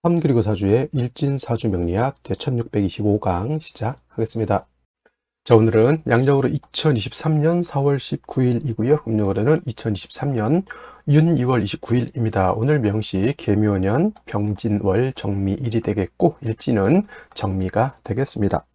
3 그리고 4주의 일진사주 명리학 제1625강 시작하겠습니다. 자, 오늘은 양력으로 2023년 4월 19일이고요. 음력으로는 2023년 윤 2월 29일입니다. 오늘 명시 계묘년 병진월 정미일이 되겠고 일진은 정미가 되겠습니다.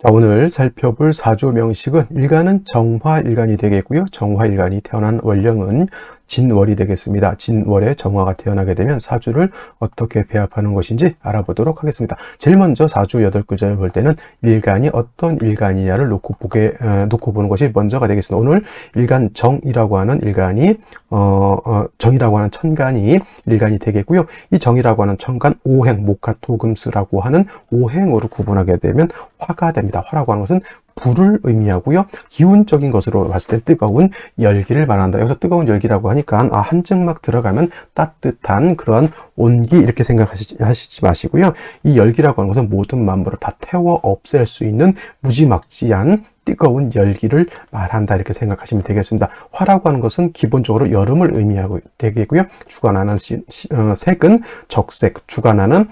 자, 오늘 살펴볼 사주 명식은 일간은 정화일간이 되겠고요. 정화일간이 태어난 월령은 진월이 되겠습니다. 진월에 정화가 태어나게 되면 사주를 어떻게 배합하는 것인지 알아보도록 하겠습니다. 제일 먼저 사주 8글자를 볼 때는 일간이 어떤 일간이냐를 놓고 보는 것이 먼저가 되겠습니다. 오늘 일간 정이라고 하는 일간이 정이라고 하는 천간이 일간이 되겠고요. 이 정이라고 하는 천간 오행 목화토금수라고 하는 오행으로 구분하게 되면 화가 됩니다. 화라고 하는 것은 불을 의미하고요. 기운적인 것으로 봤을 때 뜨거운 열기를 말한다. 여기서 뜨거운 열기라고 하니까 한증막 들어가면 따뜻한 그런 온기 이렇게 생각하시지 마시고요. 이 열기라고 하는 것은 모든 만물을 다 태워 없앨 수 있는 무지막지한 뜨거운 열기를 말한다 이렇게 생각하시면 되겠습니다. 화라고 하는 것은 기본적으로 여름을 의미하고 되겠고요. 주관하는 색은 적색, 주관하는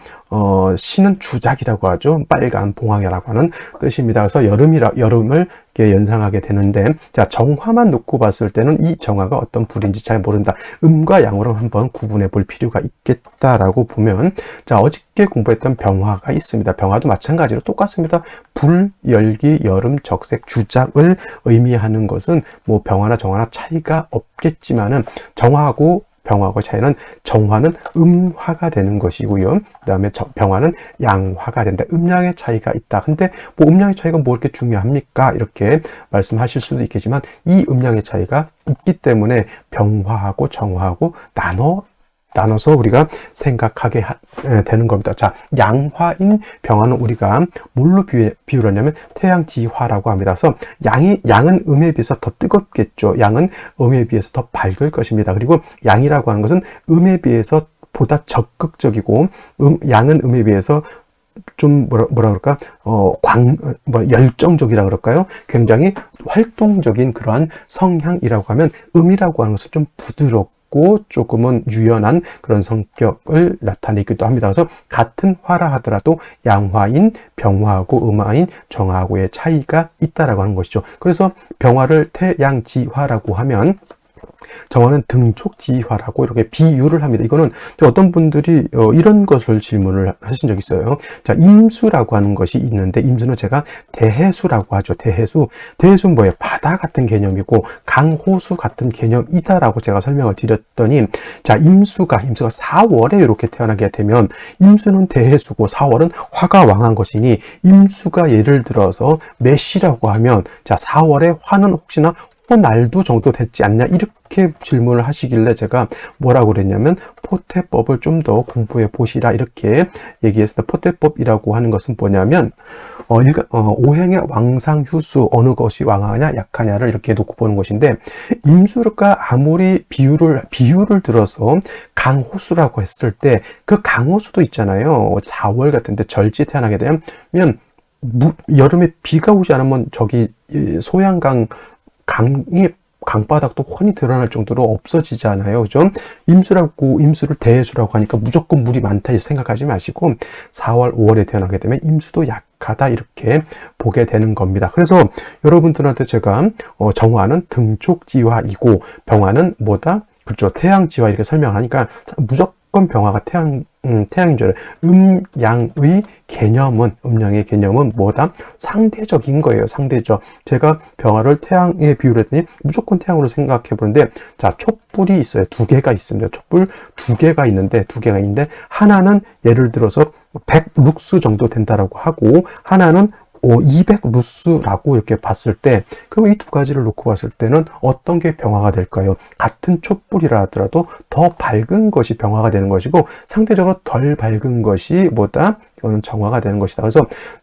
신은 주작이라고 하죠. 빨간 봉황이라고 하는 뜻입니다. 그래서 여름을 연상하게 되는데, 자, 정화만 놓고 봤을 때는 이 정화가 어떤 불인지 잘 모른다. 음과 양으로 한번 구분해 볼 필요가 있겠다라고 보면, 자, 어저께 공부했던 병화가 있습니다. 병화도 마찬가지로 똑같습니다. 불, 열기, 여름, 적색, 주작을 의미하는 것은 뭐 병화나 정화나 차이가 없겠지만은 정화하고 병화하고 차이는 정화는 음화가 되는 것이고요. 그 다음에 병화는 양화가 된다. 음양의 차이가 있다. 근데 뭐 음양의 차이가 뭐 이렇게 중요합니까? 이렇게 말씀하실 수도 있겠지만 이 음양의 차이가 있기 때문에 병화하고 정화하고 나눠서 우리가 생각하게 되는 겁니다. 자, 양화인 병화는 우리가 뭘로 비유하냐면 태양지화라고 합니다. 그래서 양은 음에 비해서 더 뜨겁겠죠. 양은 음에 비해서 더 밝을 것입니다. 그리고 양이라고 하는 것은 음에 비해서 보다 적극적이고 양은 음에 비해서 좀 뭐라 그럴까 열정적이라 그럴까요? 굉장히 활동적인 그러한 성향이라고 하면 음이라고 하는 것은 좀 부드럽고 조금은 유연한 그런 성격을 나타내기도 합니다. 그래서 같은 화라 하더라도 양화인 병화하고 음화인 정화하고의 차이가 있다라고 하는 것이죠. 그래서 병화를 태양지화라고 하면 정화는 등촉지화라고 이렇게 비유를 합니다. 이거는 어떤 분들이 이런 것을 질문을 하신 적이 있어요. 자, 임수라고 하는 것이 있는데 임수는 제가 대해수라고 하죠. 대해수는 뭐예요? 바다 같은 개념이고 강호수 같은 개념이다라고 제가 설명을 드렸더니, 자, 임수가 4월에 이렇게 태어나게 되면 임수는 대해수고 4월은 화가 왕한 것이니 임수가 예를 들어서 몇이라고 하면, 자, 4월에 화는 혹시나 호날두 정도 됐지 않냐 이렇게 질문을 하시길래 제가 뭐라고 그랬냐면 포태법을 좀 더 공부해 보시라 이렇게 얘기했습니다. 포태법이라고 하는 것은 뭐냐면 오행의 왕상휴수 어느 것이 왕하냐 약하냐를 이렇게 놓고 보는 것인데, 임수가 아무리 비유를 들어서 강호수라고 했을 때 그 강호수도 있잖아요. 4월 같은데 절지 태어나게 되면 여름에 비가 오지 않으면 저기 강바닥도 훤히 드러날 정도로 없어지잖아요. 그죠? 임수를 대해수라고 하니까 무조건 물이 많다 생각하지 마시고 4월, 5월에 태어나게 되면 임수도 약하다 이렇게 보게 되는 겁니다. 그래서 여러분들한테 제가 정화는 등촉지화이고 병화는 뭐다? 그렇죠. 태양지화 이렇게 설명하니까 무조건 병화가 태양인 줄 알아요. 음양의 개념은 뭐다? 상대적인 거예요. 상대적. 제가 병화를 태양에 비유를 했더니 무조건 태양으로 생각해 보는데, 자, 촛불이 있어요. 2개가 있습니다. 촛불 2개가 있는데 하나는 예를 들어서 100룩스 정도 된다라고 하고 하나는 200루스라고 이렇게 봤을 때, 그럼 이 두 가지를 놓고 봤을 때는 어떤 게 병화가 될까요? 같은 촛불이라 하더라도 더 밝은 것이 병화가 되는 것이고 상대적으로 덜 밝은 것이 뭐다? 이거는 정화가 되는 것이다. 그래서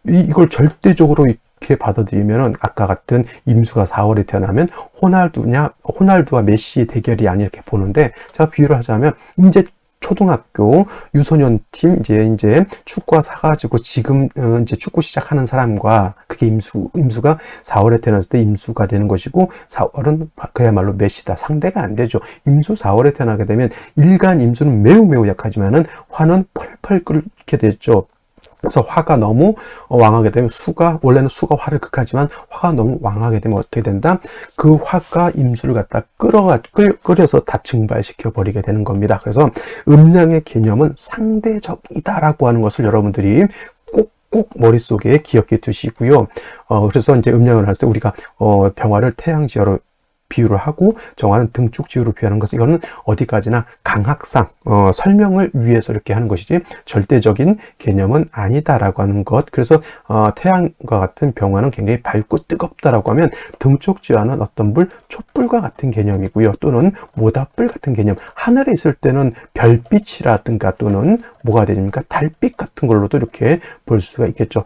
이걸 절대적으로 이렇게 받아들이면은 아까 같은 임수가 4월에 태어나면 호날두와 메시의 대결이 아니 이렇게 보는데, 제가 비유를 하자면 이제 초등학교 유소년 팀 이제 축구화 사가지고 지금 이제 축구 시작하는 사람과 그게 임수가 4월에 태어났을 때 임수가 되는 것이고 4월은 그야말로 메시다. 상대가 안 되죠. 임수 4월에 태어나게 되면 일간 임수는 매우 약하지만은 화는 펄펄 끓게 되죠. 그래서 화가 너무 왕하게 되면 원래는 수가 화를 극하지만 화가 너무 왕하게 되면 어떻게 된다? 그 화가 임수를 갖다 끓여서 다 증발시켜 버리게 되는 겁니다. 그래서 음양의 개념은 상대적이다라고 하는 것을 여러분들이 꼭 머릿속에 기억해 두시고요. 그래서 이제 음양을 할 때 우리가 병화를 태양지화로 비유를 하고 정화는 등축지호로 비유하는 것은 이거는 어디까지나 강학상 설명을 위해서 이렇게 하는 것이지 절대적인 개념은 아니다라고 하는 것. 그래서 태양과 같은 병화는 굉장히 밝고 뜨겁다라고 하면 등축지호는 어떤 불, 촛불과 같은 개념이고요. 또는 모닥불 같은 개념. 하늘에 있을 때는 별빛이라든가 또는 뭐가 되니까 달빛 같은 걸로도 이렇게 볼 수가 있겠죠.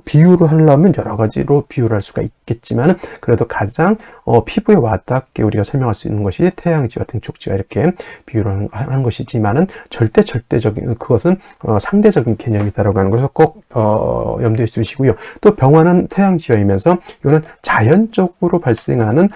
비유를 하려면 여러 가지로 비유를 할 수가 있겠지만 그래도 가장 피부에 와닿게 우리가 설명할 수 있는 것이 태양지와 등축지와 이렇게 비유를 하는 것이지만은 절대적인 그것은 상대적인 개념이다라고 하는 것을 꼭 염두에 두시고요. 또 병화는 태양지와이면서 이거는 자연적으로 발생하는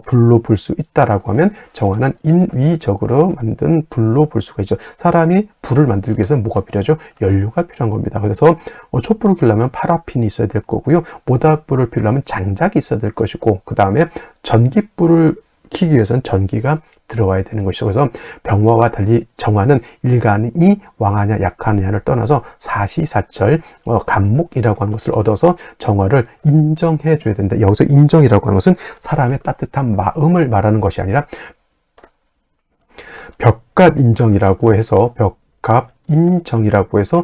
불로 볼 수 있다라고 하면 정화는 인위적으로 만든 불로 볼 수가 있죠. 사람이 불을 만들기 위해서는 뭐가 필요하죠? 연료가 필요한 겁니다. 그래서 촛불을 켜려면 파라핀이 있어야 될 거고요. 모닥불을 피우려면 장작이 있어야 될 것이고 그 다음에 전기불을 켜기 위해서는 전기가 들어와야 되는 것이죠. 그래서 병화와 달리 정화는 일간이 왕하냐 약하냐를 떠나서 사시사철 간목이라고 하는 것을 얻어서 정화를 인정해 줘야 된다. 여기서 인정이라고 하는 것은 사람의 따뜻한 마음을 말하는 것이 아니라 벽갑 인정이라고 해서 인정이라고 해서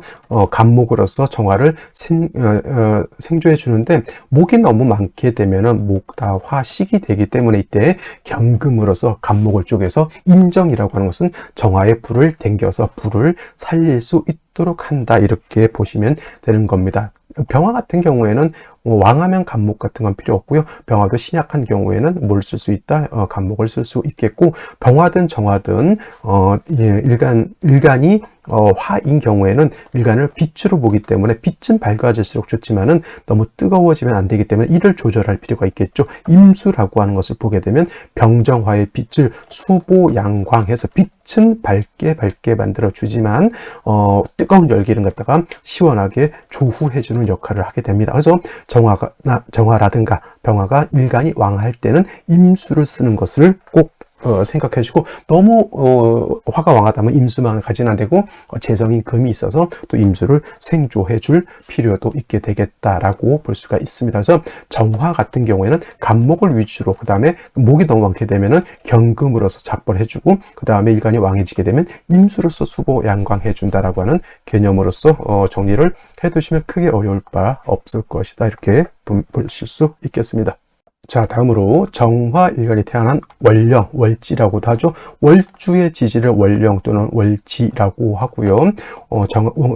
간목으로서 정화를 생조해 주는데 목이 너무 많게 되면은 목다화식이 되기 때문에 이때 경금으로서 간목을 쪼개서 인정이라고 하는 것은 정화의 불을 당겨서 불을 살릴 수 있도록 한다 이렇게 보시면 되는 겁니다. 병화 같은 경우에는 왕하면 간목 같은 건 필요 없고요. 병화도 신약한 경우에는 뭘 쓸 수 있다? 간목을 쓸 수 있겠고 병화든 정화든 일간이 화인 경우에는 일간을 빛으로 보기 때문에 빛은 밝아질수록 좋지만은 너무 뜨거워지면 안 되기 때문에 이를 조절할 필요가 있겠죠. 임수라고 하는 것을 보게 되면 병정화의 빛을 수보양광해서 빛은 밝게 만들어 주지만 뜨거운 열기를 갖다가 시원하게 조후해주는 역할을 하게 됩니다. 그래서 정화라든가 병화가 일간이 왕할 때는 임수를 쓰는 것을 꼭 생각해 주고 너무 화가 왕하다면 임수만 가지는 안 되고 재성인 금이 있어서 또 임수를 생조해 줄 필요도 있게 되겠다라고 볼 수가 있습니다. 그래서 정화 같은 경우에는 간목을 위주로 그 다음에 목이 너무 많게 되면은 경금으로서 작벌해 주고 그 다음에 일간이 왕해지게 되면 임수로서 수보 양광해 준다라고 하는 개념으로서 정리를 해 두시면 크게 어려울 바 없을 것이다 이렇게 보실 수 있겠습니다. 자, 다음으로 정화일간이 태어난 월령, 월지라고도 하죠. 월주의 지지를 월령 또는 월지라고 하고요.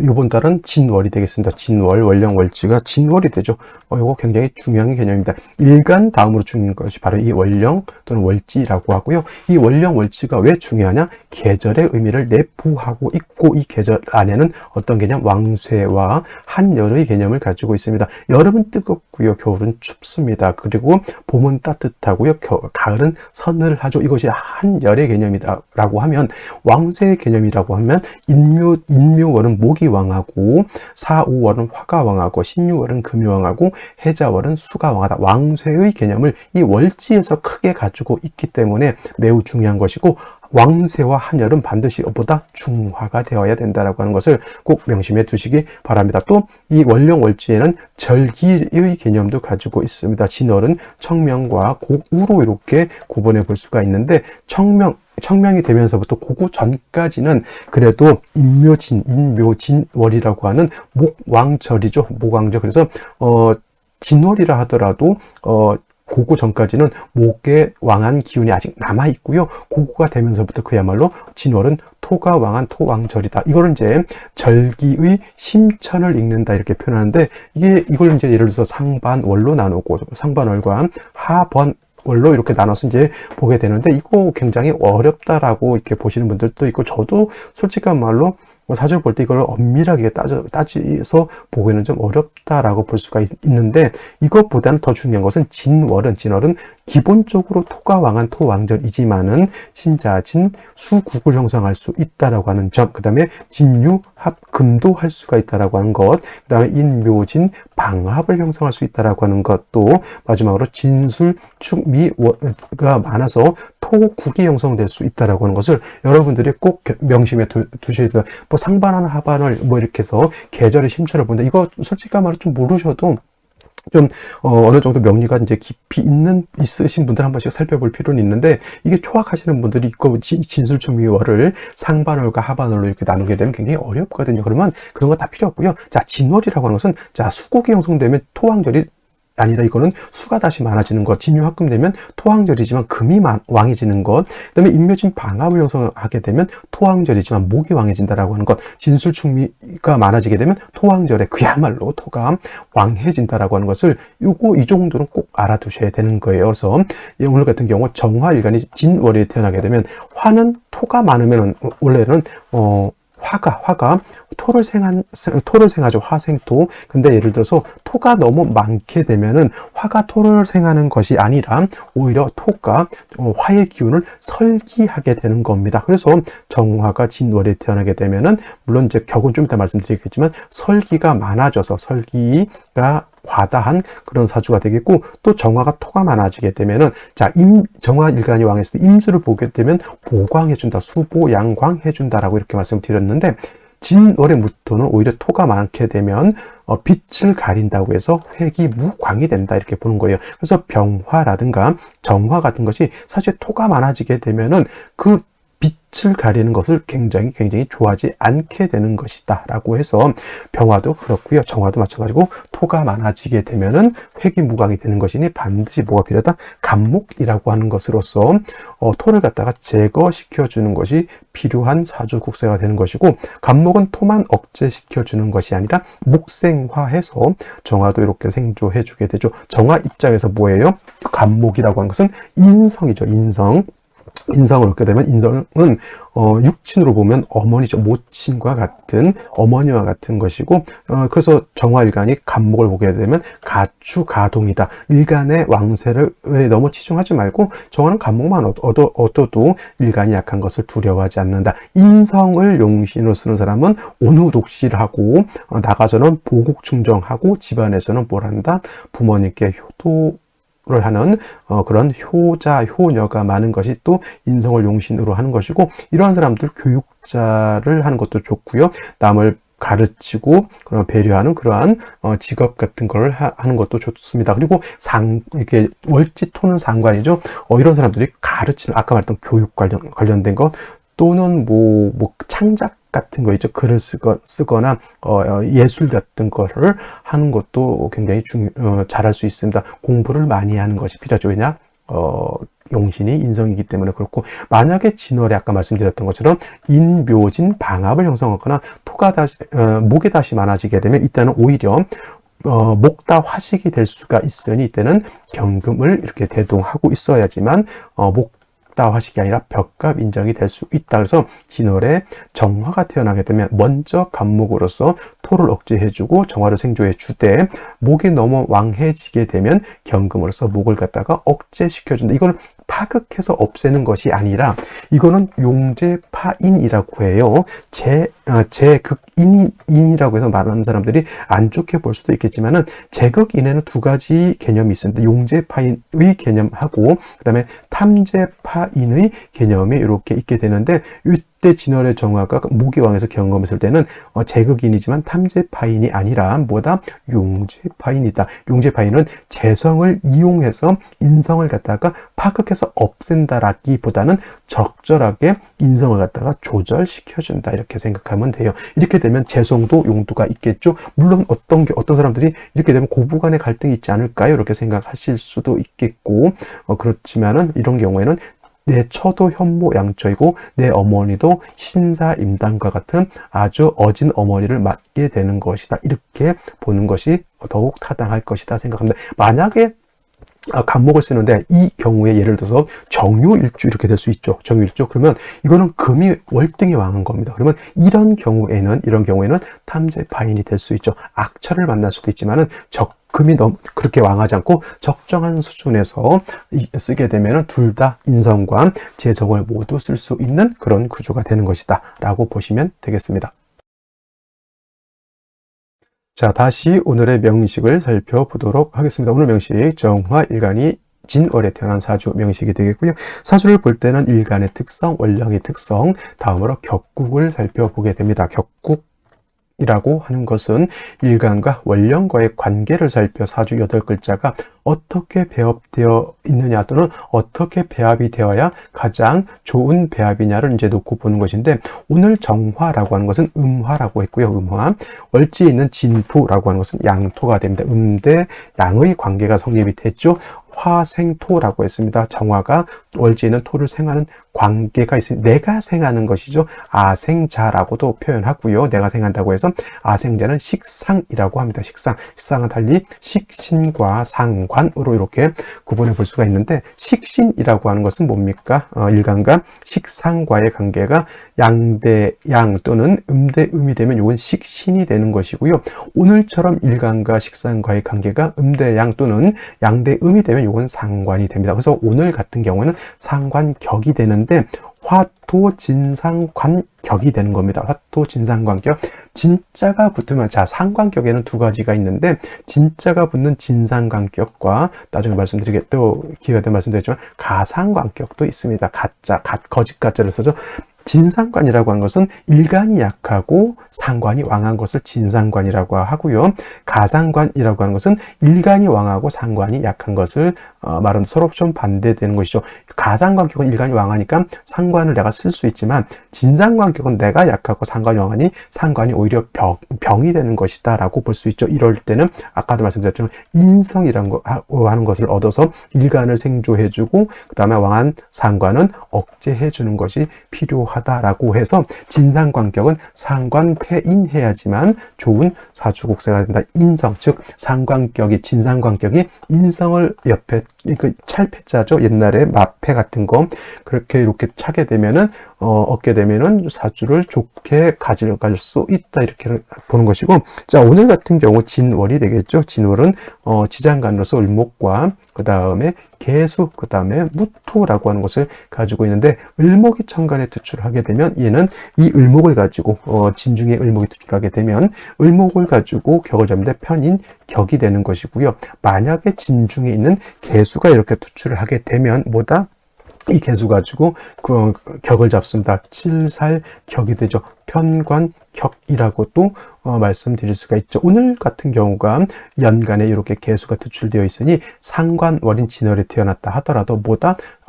이번 달은 진월이 되겠습니다. 진월, 월령, 월지가 진월이 되죠. 이거 굉장히 중요한 개념입니다. 일간 다음으로 중요한 것이 바로 이 월령 또는 월지라고 하고요. 이 월령, 월지가 왜 중요하냐? 계절의 의미를 내포하고 있고 이 계절 안에는 어떤 개념? 왕쇠와 한열의 개념을 가지고 있습니다. 여름은 뜨겁고요. 겨울은 춥습니다. 그리고 봄은 따뜻하고요. 가을은 서늘하죠. 이것이 한열의 개념이다라고 하면 왕세의 개념이라고 하면 인묘월은 목이 왕하고 사오월은 화가 왕하고 신유월은 금이 왕하고 해자월은 수가 왕하다. 왕세의 개념을 이 월지에서 크게 가지고 있기 때문에 매우 중요한 것이고 왕세와 한열은 반드시 보다 중화가 되어야 된다라고 하는 것을 꼭 명심해 두시기 바랍니다. 또 이 월령 월지에는 절기의 개념도 가지고 있습니다. 진월은 청명과 고우로 이렇게 구분해 볼 수가 있는데 청명이 되면서부터 고구 전까지는 그래도 인묘진월이라고 하는 목왕절이죠. 목왕절. 그래서 진월이라 하더라도 고구 전까지는 목에 왕한 기운이 아직 남아 있고요. 고구가 되면서부터 그야말로 진월은 토가 왕한 토왕절이다. 이거를 이제 절기의 심천을 읽는다 이렇게 표현하는데 이걸 이제 예를 들어서 상반월로 나누고 상반월과 월로 이렇게 나눠서 이제 보게 되는데, 이거 굉장히 어렵다라고 이렇게 보시는 분들도 있고, 저도 솔직한 말로 사주를 볼 때 이걸 엄밀하게 따지서 보기는 좀 어렵다라고 볼 수가 있는데, 이것보다는 더 중요한 것은 진월은 기본적으로 토가 왕한 토왕절이지만은 신자진 수국을 형성할 수 있다라고 하는 점, 그 다음에 진유합금도 할 수가 있다라고 하는 것, 그 다음에 인묘진 방합을 형성할 수 있다라고 하는 것도, 마지막으로 진술축미가 많아서 토국이 형성될 수 있다라고 하는 것을 여러분들이 꼭 명심해 두셔야 된다. 뭐 상반한 하반을 뭐 이렇게 해서 계절의 심차를 본다. 이거 솔직한 말로 좀 모르셔도 좀 어느 정도 명리가 이제 깊이 있으신 분들 한 번씩 살펴볼 필요는 있는데, 이게 초학하시는 분들이 있고 진술축미월을 상반월과 하반월로 이렇게 나누게 되면 굉장히 어렵거든요. 그러면 그런 거 다 필요 없고요. 자, 진월이라고 하는 것은 자, 수국이 형성되면 토왕절이 아니라 이거는 수가 다시 많아지는 것, 진유합금 되면 토왕절이지만 금이 왕해지는 것, 그 다음에 인묘진 방합을 형성하게 되면 토왕절이지만 목이 왕해진다라고 하는 것, 진술축미가 많아지게 되면 토왕절에 그야말로 토가 왕해진다라고 하는 것을 이 정도는 꼭 알아두셔야 되는 거예요. 그래서 오늘 같은 경우 정화일간이 진월에 태어나게 되면, 화는 토가 많으면 원래는 화가 토를 생하죠. 화생토. 근데 예를 들어서 토가 너무 많게 되면은 화가 토를 생하는 것이 아니라 오히려 토가 화의 기운을 설기하게 되는 겁니다. 그래서 정화가 진월에 태어나게 되면은, 물론 이제 격은 좀 이따 말씀드리겠지만 설기가 많아져서 설기가 과다한 그런 사주가 되겠고, 또 정화가 토가 많아지게 되면은, 자, 정화 일간이 왕했을 때 임수를 보게 되면 보광해준다, 수보양광해준다라고 이렇게 말씀드렸는데, 진월의 무토는 오히려 토가 많게 되면 빛을 가린다고 해서 회기무광이 된다, 이렇게 보는 거예요. 그래서 병화라든가 정화 같은 것이 사실 토가 많아지게 되면은 그 빛을 가리는 것을 굉장히 좋아하지 않게 되는 것이다 라고 해서, 병화도 그렇고요, 정화도 마찬가지고 토가 많아지게 되면은 회기무광이 되는 것이니 반드시 뭐가 필요하다? 간목이라고 하는 것으로서 토를 갖다가 제거시켜 주는 것이 필요한 사주국세가 되는 것이고, 간목은 토만 억제시켜 주는 것이 아니라 목생화해서 정화도 이렇게 생조해 주게 되죠. 정화 입장에서 뭐예요? 간목이라고 하는 것은 인성이죠. 인성을 얻게 되면, 인성은 육친으로 보면 어머니죠. 모친과 같은, 어머니와 같은 것이고, 그래서 정화일간이 간목을 보게 되면 가추가동이다. 일간의 왕세를 너무 치중하지 말고 정화는 간목만 얻어도 일간이 약한 것을 두려워하지 않는다. 인성을 용신으로 쓰는 사람은 온후독실하고, 나가서는 보국충정하고, 집안에서는 뭘 한다? 부모님께 효도를 하는 그런 효녀가 많은 것이 또 인성을 용신으로 하는 것이고, 이러한 사람들 교육자를 하는 것도 좋고요. 남을 가르치고 그런 배려하는 그러한 직업 같은 걸 하는 것도 좋습니다. 그리고 이렇게 월지토는 상관이죠. 이런 사람들이 가르치는, 아까 말했던 교육 관련된 것, 또는 뭐 창작 같은 거 있죠. 글을 쓰거나 예술 같은 거를 하는 것도 굉장히 잘할 수 있습니다. 공부를 많이 하는 것이 필요하죠. 왜냐? 용신이 인성이기 때문에 그렇고, 만약에 진월에 아까 말씀드렸던 것처럼 인묘진 방합을 형성하거나 목이 다시 많아지게 되면, 이때는 오히려 목다 화식이 될 수가 있으니, 이때는 경금을 이렇게 대동하고 있어야지만 화식이 아니라 벽갑 인정이 될 수 있다. 그래서 진월에 정화가 태어나게 되면 먼저 간목으로서 토를 억제해주고 정화를 생조해 주되, 목이 너무 왕해지게 되면 경금으로서 목을 갖다가 억제시켜준다. 이걸 파극해서 없애는 것이 아니라, 이거는 용제파인이라고 해요. 제극인이라고 해서 말하는 사람들이 안 좋게 볼 수도 있겠지만은, 제극인에는 두 가지 개념이 있습니다. 용제파인의 개념하고 그 다음에 탐제파인의 개념이 이렇게 있게 되는데, 이때 진월의 정화가 목이 왕에서 경험했을 때는 제극인이지만 탐제파인이 아니라 뭐다? 용제파인이다. 용제파인은 재성을 이용해서 인성을 갖다가 파극해서 없앤다라기보다는 적절하게 인성을 갖다가 조절시켜준다, 이렇게 생각하면 돼요. 이렇게 되면 재성도 용도가 있겠죠. 물론 어떤 사람들이 이렇게 되면 고부간의 갈등이 있지 않을까요? 이렇게 생각하실 수도 있겠고, 그렇지만은 이런 경우에는 내 처도 현모양처이고 내 어머니도 신사임당과 같은 아주 어진 어머니를 맡게 되는 것이다, 이렇게 보는 것이 더욱 타당할 것이다 생각합니다. 만약에 간목을 쓰는데, 이 경우에 예를 들어서 정유일주 이렇게 될 수 있죠. 정유일주. 그러면 이거는 금이 월등히 왕한 겁니다. 그러면 이런 경우에는 탐재파인이 될 수 있죠. 악처를 만날 수도 있지만은 금이 너무 그렇게 왕하지 않고 적정한 수준에서 쓰게 되면 둘 다 인성과 재성을 모두 쓸 수 있는 그런 구조가 되는 것이다 라고 보시면 되겠습니다. 자, 다시 오늘의 명식을 살펴보도록 하겠습니다. 오늘 명식, 정화일간이 진월에 태어난 사주 명식이 되겠고요. 사주를 볼 때는 일간의 특성, 원령의 특성, 다음으로 격국을 살펴보게 됩니다. 격국이라고 하는 것은 일간과 원령과의 관계를 살펴 사주 8글자가 어떻게 배합되어 있느냐 또는 어떻게 배합이 되어야 가장 좋은 배합이냐를 이제 놓고 보는 것인데, 오늘 정화라고 하는 것은 음화라고 했고요. 음화. 월지에 있는 진토라고 하는 것은 양토가 됩니다. 대 양의 관계가 성립이 됐죠. 화생토라고 했습니다. 정화가 월지에 있는 토를 생하는 관계가 있으니 내가 생하는 것이죠. 아생자라고도 표현하고요. 내가 생한다고 해서 아생자는 식상이라고 합니다. 식상은 달리 식신과 상관으로 이렇게 구분해 볼 수가 있는데, 식신이라고 하는 것은 뭡니까? 일간과 식상과의 관계가 양대양 또는 음대음이 되면 이건 식신이 되는 것이고요. 오늘처럼 일간과 식상과의 관계가 음대양 또는 양대음이 되면 이건 상관이 됩니다. 그래서 오늘 같은 경우는 상관격이 되는데, 화토진상관격이 되는 겁니다. 화토진상관격. 진자가 붙으면, 자, 상관격에는 두 가지가 있는데, 진자가 붙는 진상관격과 나중에 또 기회가 되면 말씀드렸지만 가상관격도 있습니다. 거짓 가짜를 써죠. 진상관이라고 하는 것은 일간이 약하고 상관이 왕한 것을 진상관이라고 하고요. 가상관이라고 하는 것은 일간이 왕하고 상관이 약한 것을 말은 서로 좀 반대되는 것이죠. 가상관격은 일간이 왕하니까 상관을 내가 쓸 수 있지만, 진상관격은 내가 약하고 상관이 왕하니 상관이 오히려 병이 되는 것이다 라고 볼 수 있죠. 이럴 때는 아까도 말씀드렸지만 인성이라는 하는 것을 얻어서 일간을 생조해주고 그 다음에 왕한 상관은 억제해주는 것이 필요하다라고 해서, 진상관격은 상관패인해야지만 좋은 사주국세가 된다. 인성, 즉 상관격이, 진상관격이 인성을 옆에 찰패자죠. 옛날에 마패 같은 거 그렇게 이렇게 차게 되면은 얻게 되면은 사주를 좋게 가질 수 있다, 이렇게 보는 것이고, 자, 오늘 같은 경우 진월이 되겠죠. 진월은 지장간으로서 을목과 그 다음에 개수, 그 다음에 무토라고 하는 것을 가지고 있는데, 을목이 천간에 투출을 하게 되면 얘는 이 을목을 가지고 진중에 을목이 투출하게 되면 을목을 가지고 격을 잡는데 편인 격이 되는 것이고요. 만약에 진중에 있는 개수가 이렇게 투출을 하게 되면 이 개수 가지고 그 격을 잡습니다. 칠살격이 되죠. 편관격이라고 또 말씀드릴 수가 있죠. 오늘 같은 경우가 연간에 이렇게 개수가 투출되어 있으니 상관월인 진월에 태어났다 하더라도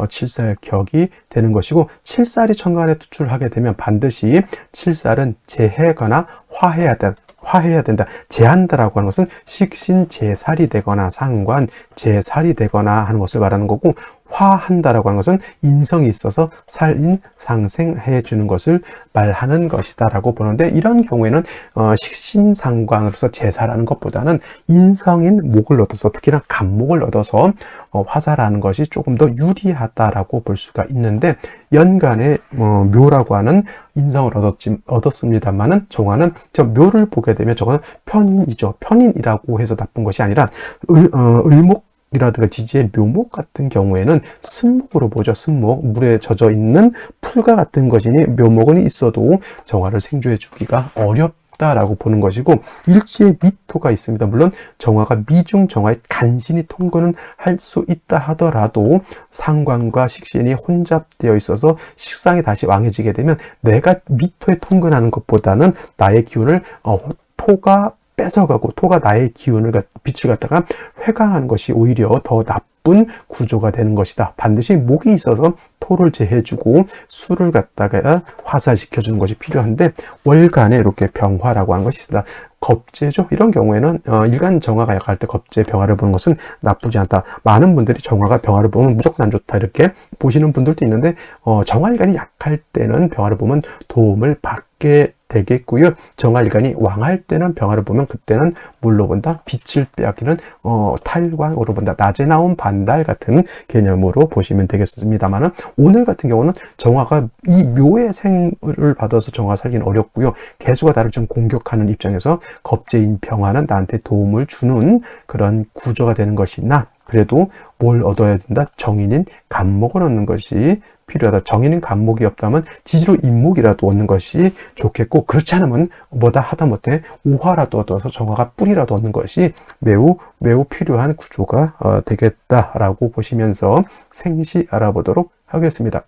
칠살격이 되는 것이고, 칠살이 천간에 투출하게 되면 반드시 칠살은 재해거나 화해야 된다. 재한다라고 하는 것은 식신 재살이 되거나 상관 재살이 되거나 하는 것을 말하는 거고, 화한다라고 하는 것은 인성이 있어서 살인 상생해 주는 것을 말하는 것이다 라고 보는데, 이런 경우에는 식신상관으로서 재살하는 것보다는 인성인 목을 얻어서, 특히나 간목을 얻어서 화살하는 것이 조금 더 유리하다라고 볼 수가 있는데, 연간에 묘라고 하는 인성을 얻었습니다만은 정화는 저 묘를 보게 되면 저거는 편인이죠. 편인이라고 해서 나쁜 것이 아니라 을목이라든가 지지의 묘목 같은 경우에는 승목으로 보죠. 승목, 물에 젖어 있는 풀과 같은 것이니 묘목은 있어도 정화를 생조해 주기가 어렵다라고 보는 것이고, 일지에 미토가 있습니다. 물론 정화가 미중 정화에 간신히 통근은 할 수 있다 하더라도 상관과 식신이 혼잡되어 있어서 식상이 다시 왕해지게 되면 내가 미토에 통근하는 것보다는 나의 기운을 토가 뺏어가고, 토가 나의 빛을 갖다가 회강하는 것이 오히려 더 나쁜 구조가 되는 것이다. 반드시 목이 있어서 토를 제해주고 수를 갖다가 화살시켜주는 것이 필요한데, 월간에 이렇게 병화라고 하는 것이 있습니다. 겁재죠. 이런 경우에는 일간 정화가 약할 때 겁재 병화를 보는 것은 나쁘지 않다. 많은 분들이 정화가 병화를 보면 무조건 안 좋다 이렇게 보시는 분들도 있는데, 정화일간이 약할 때는 병화를 보면 도움을 받게 얻게 되겠고요. 정화일간이 왕할 때는 병화를 보면 그때는 뭘로 본다? 빛을 빼앗기는 탈광으로 본다. 낮에 나온 반달 같은 개념으로 보시면 되겠습니다만은, 오늘 같은 경우는 정화가 이 묘의 생을 받아서 정화 살기는 어렵고요. 개수가 나를 좀 공격하는 입장에서 겁재인 병화는 나한테 도움을 주는 그런 구조가 되는 것이나, 그래도 뭘 얻어야 된다? 정인인 간목을 얻는 것이 필요하다. 정인인 간목이 없다면 지지로 인목이라도 얻는 것이 좋겠고, 그렇지 않으면 뭐다 하다못해 오화라도 얻어서 정화가 뿌리라도 얻는 것이 매우 필요한 구조가 되겠다라고 보시면서 생시 알아보도록 하겠습니다.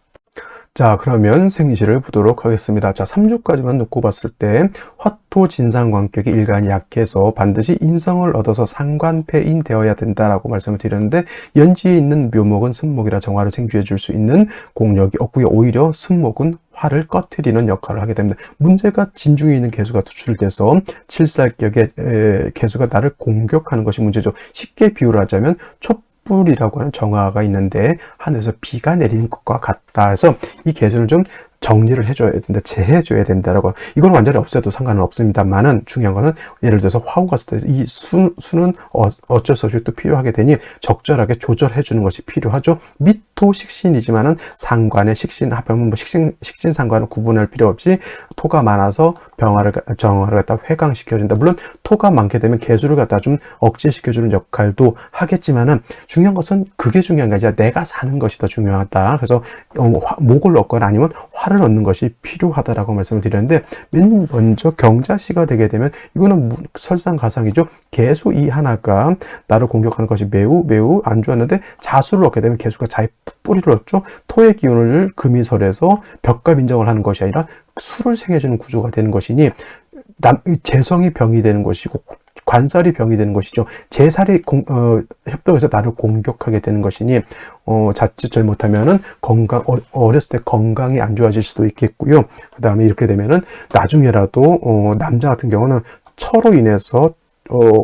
자, 그러면 생시를 보도록 하겠습니다. 자, 3주까지만 놓고 봤을 때 화토 진상관격이 일간이 약해서 반드시 인성을 얻어서 상관패인 되어야 된다라고 말씀을 드렸는데, 연지에 있는 묘목은 승목이라 정화를 생주해 줄 수 있는 공력이 없고요. 오히려 승목은 화를 꺼트리는 역할을 하게 됩니다. 문제가 진중에 있는 개수가 투출돼서 칠살격의 개수가 나를 공격하는 것이 문제죠. 쉽게 비유를 하자면 촛불이라고 하는 정화가 있는데 하늘에서 비가 내리는 것과 같다. 그래서 이 개수를 좀 정리를 해줘야 된다, 재해줘야 된다라고. 이건 완전히 없애도 상관은 없습니다만은, 중요한 거는 예를 들어서 화우 갔을 때 이 수는 어쩔 수 없이 또 필요하게 되니 적절하게 조절해 주는 것이 필요하죠. 미토 식신이지만은 상관의 식신 합하면 뭐 식신 상관은 구분할 필요 없이 토가 많아서 정화를 갖다 회강시켜준다. 물론 토가 많게 되면 개수를 갖다 좀 억제시켜주는 역할도 하겠지만은, 중요한 것은 그게 중요한 게 아니라 내가 사는 것이 더 중요하다. 그래서 목을 얻거나 아니면 화를 얻는 것이 필요하다라고 말씀을 드렸는데, 맨 먼저 경자시가 되게 되면 이거는 설상가상이죠. 개수 이 하나가 나를 공격하는 것이 매우 안 좋았는데, 자수를 얻게 되면 개수가 자기 뿌리를 얻죠. 토의 기운을 금이설에서 벽과 민정을 하는 것이 아니라 수를 생해주는 구조가 되는 것이니, 재성이 병이 되는 것이고 관살이 병이 되는 것이죠. 재살이 협동해서 나를 공격하게 되는 것이니, 자칫 잘못하면은 어렸을 때 건강이 안 좋아질 수도 있겠고요. 그 다음에 이렇게 되면은 나중에라도 남자 같은 경우는 처로 인해서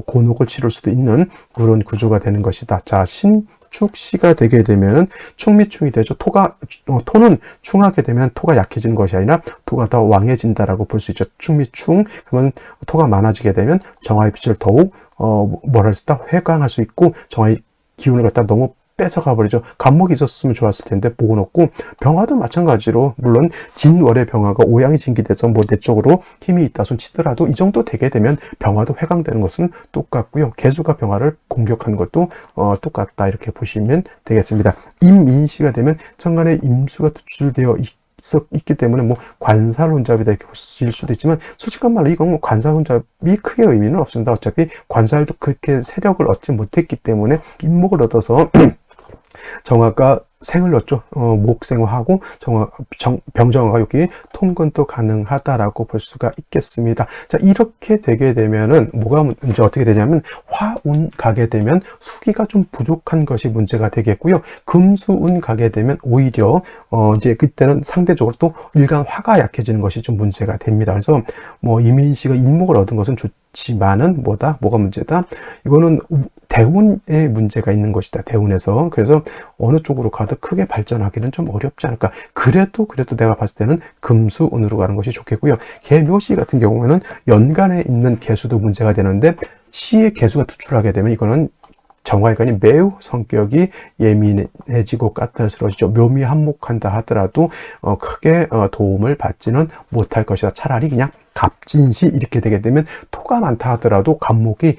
곤혹을 치를 수도 있는 그런 구조가 되는 것이다. 자, 축시가 되게 되면은 충미충이 되죠. 토는 충하게 되면 토가 약해지는 것이 아니라 토가 더 왕해진다라고 볼 수 있죠. 충미충, 그러면 토가 많아지게 되면 정화의 빛을 더욱 뭐랄 수 있다, 회강할 수 있고, 정화의 기운을 갖다 너무 뺏어가 버리죠. 간목이 있었으면 좋았을 텐데 복은 없고, 병화도 마찬가지로 물론 진월의 병화가 오양이 진기돼서 뭐 내적으로 힘이 있다 손 치더라도 이 정도 되게 되면 병화도 회강되는 것은 똑같고요. 개수가 병화를 공격하는 것도 똑같다, 이렇게 보시면 되겠습니다. 임민시가 되면 천간에 임수가 투출되어 있기 때문에 뭐 관살혼잡이다 이렇게 보실 수도 있지만, 솔직한 말로 이건 뭐 관살혼잡이 크게 의미는 없습니다. 어차피 관살도 그렇게 세력을 얻지 못했기 때문에 인목을 얻어서 정화가 생을 얻죠. 목생화하고 병정화가 여기 통근도 가능하다라고 볼 수가 있겠습니다. 자, 이렇게 되게 되면은 뭐가 이제 어떻게 되냐면, 화운 가게 되면 수기가 좀 부족한 것이 문제가 되겠고요. 금수운 가게 되면 오히려 이제 그때는 상대적으로 또 일간 화가 약해지는 것이 좀 문제가 됩니다. 그래서 뭐 이민씨가 인목을 얻은 것은 좋지만은 뭐가 문제다? 이거는 대운에 문제가 있는 것이다. 대운에서. 그래서 어느 쪽으로 가도 크게 발전하기는 좀 어렵지 않을까. 그래도 내가 봤을 때는 금수운으로 가는 것이 좋겠고요. 개묘시 같은 경우에는 연간에 있는 개수도 문제가 되는데, 시의 개수가 투출하게 되면 이거는 정화일간이 매우 성격이 예민해지고 까탈스러워지죠. 묘미 한몫한다 하더라도 크게 도움을 받지는 못할 것이다. 차라리 그냥 갑진시 이렇게 되게 되면, 토가 많다 하더라도 간목이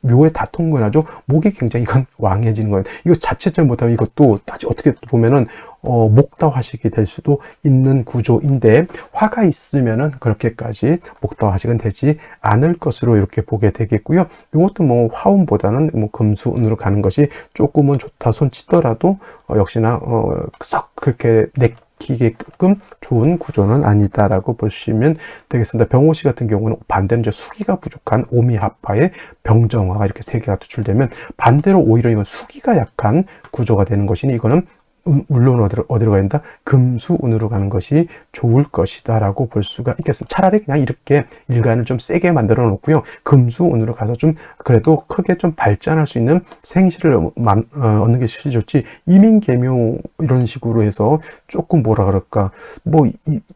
묘에 다 통근하죠. 목이 굉장히 이건 왕해지는 거예요. 이거 자칫 잘못하면 이것도 어떻게 보면은 목다화식이 될 수도 있는 구조인데, 화가 있으면은 그렇게까지 목다화식은 되지 않을 것으로 이렇게 보게 되겠고요. 이것도 뭐 화운보다는 뭐 금수운으로 가는 것이 조금은 좋다 손 치더라도 역시나 썩 그렇게 기게끔 좋은 구조는 아니다라고 보시면 되겠습니다. 병호시 같은 경우는 반대로 이제 수기가 부족한 오미합화에 병정화가 이렇게 세 개가 투출되면, 반대로 오히려 이건 수기가 약한 구조가 되는 것이니, 이거는 물론 어디로 가야 된다? 금수운으로 가는 것이 좋을 것이다 라고 볼 수가 있겠습니다. 차라리 그냥 이렇게 일간을 좀 세게 만들어 놓고요. 금수운으로 가서 좀 그래도 크게 좀 발전할 수 있는 생시를 얻는 게 좋지. 이민계묘 이런 식으로 해서 조금 뭐라 그럴까, 뭐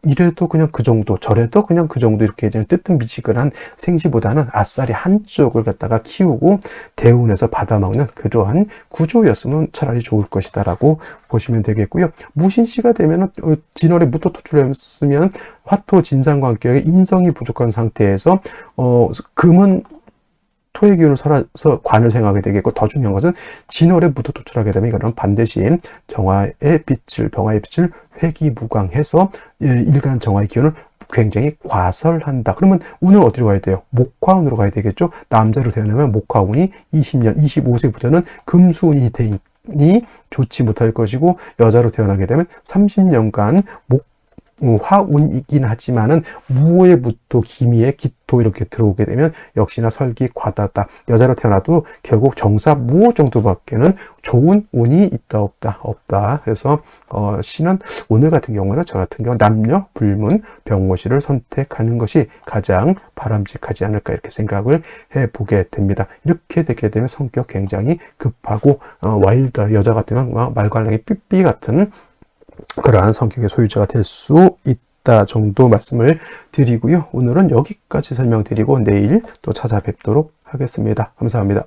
이래도 그냥 그 정도, 저래도 그냥 그 정도 이렇게 뜨뜻미지근한 생시보다는 아싸리 한쪽을 갖다가 키우고 대운에서 받아먹는 그러한 구조였으면 차라리 좋을 것이다 라고 보시면 되겠고요. 무신시가 되면은 진월에 무토 토출했으면 화토 진상관계에 인성이 부족한 상태에서 금은 토의 기운을 살아서 관을 생각하게 되겠고, 더 중요한 것은 진월에 무토 토출하게 되면 이거는 반드시 병화의 빛을 회기무광해서 일간 정화의 기운을 굉장히 과설한다. 그러면 운을 어디로 가야 돼요? 목화운으로 가야 되겠죠. 남자로 태어나면 목화운이 20년, 25세부터는 금수운이 되니 좋지 못할 것이고, 여자로 태어나게 되면 30년간 화운이긴 하지만은 무호의 무토, 기미의 기토 이렇게 들어오게 되면 역시나 설기 과다다. 여자로 태어나도 결국 정사 무호 정도밖에는 좋은 운이 있다 없다. 그래서 신은 오늘 같은 경우는, 저 같은 경우 남녀 불문 병모시를 선택하는 것이 가장 바람직하지 않을까 이렇게 생각을 해보게 됩니다. 이렇게 되게 되면 성격 굉장히 급하고 와일드, 여자 같으면 말괄량이 삐삐 같은 그러한 성격의 소유자가 될 수 있다 정도 말씀을 드리고요. 오늘은 여기까지 설명드리고 내일 또 찾아뵙도록 하겠습니다. 감사합니다.